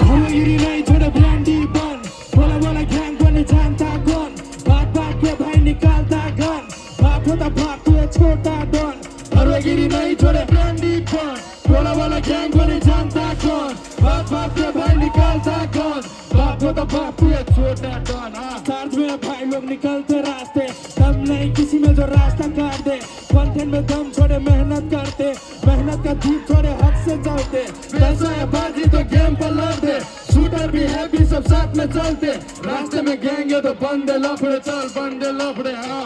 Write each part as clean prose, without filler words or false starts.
भरोगिरी नहीं छोड़े ब्रांडी बन बोला बोला गैंग बने जानता कौन बात बात पे भाई निकालता गन बाप होता बाप तू है छोटा डॉन भरोगिरी नहीं छोड़े ब्रांडी बन बोला बोला गैंग बने जानता कौन बाप बाप पे भाई निकालता गन बाप होता बाप तू है छोटा डॉन स्टार्स में भाई लोग निकलते रास्ते दम नहीं किसी में जो रास्ता काट दे कंटेंट में दम छोड़े मेहनत करते मेहनत का धूप छोड़े हद से चलते पैसा है बाजी तो गेम पर लड़ते शूटर भी है भी सब साथ में चलते रास्ते में गैंग है तो बंदे लफड़े चल बंदे लफड़े हाँ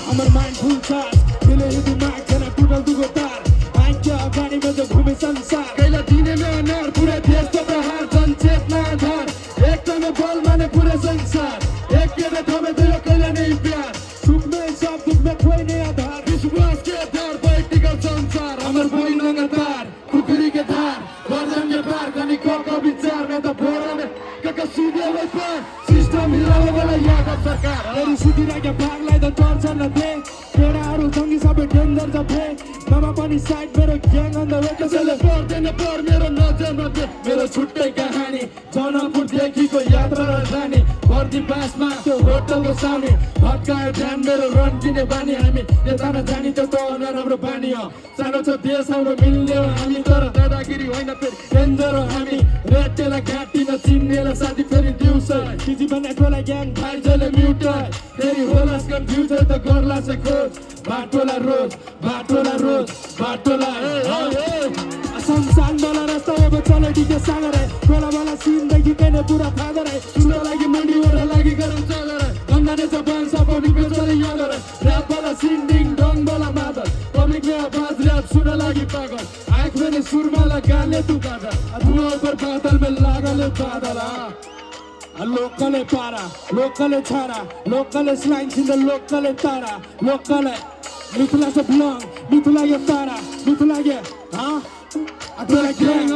हमार माइंड फुल चार्ज दिले ही दिमाग जना टूटल दुगो तार आँख के अगाडि में जो घूमे संसार कैला दिने में अनार पूरे देश को प्रहार जन चेतना आधार एक में बोल माने पूरे संसार एक के में थमे तेरे कैला नहीं प्यार सुख में सब दुख में कोई नहीं आधार विश्वास के आधार पर टिकल संसार हमार भाई लगातार कुकरी के धार वर्जन के पार कनी को विचार में तो फोड़ा में कका सीधे वही पर सिस्टम हिलावे वाला याद सरकार मेरी सीधी राख्या भागलाई त टर्चर न दे केटाहरू सँगै सबै डेन्जर छ फे नमा पनि साइड मेरो ग्याङ अन द वे कसैले पर्दैन पर मेरो नजरमा दे मेरो छुट्टै कहानी जनकपुरदेखिको यात्रा राजधानी पर्दी बासमा त्यो होटलको साउने भट्कायो ध्यान मेरो रन किने बानी हामी नेतामा जानी त्यो त नराम्रो बानी हो सानो छ देश हाम्रो मिल्ने हो हामी तर दादागिरी होइन फेरि डेन्जर हो हामी रेटेलाई घाँटीमा चिन्नेलाई साथी फेरि दिउँसो किजी भने टोला ग्याङ भाइ जसले म्युटर फेरि होलास् कन्फ्युजन त गर्ला से खोज बाटोला रोज बाटोला रोज बाटोला संसान्दोला रस्ता अब चले डिके सागर है टोला वाला सिंदगी केने पूरा फादर है सुनो लागि मुंडी ओरा लागि गरम चगर है गंगाने जबान सब निकल चले यागर है रैप वाला सिंडिंग डोंग वाला मादर पब्लिक में आवाज रैप सुना लागि पागल आंख में सुरमा लगा ले तू कादा धुआं ऊपर बादल में लगा ले बादल लोकले पारा लोकले छारा लोकले स्लाइन्स इन द लोकले तारा लोकले मिथुला से ब्लॉन्ग मिथुला ये तारा मिथुला ये हाँ अतुला गैंग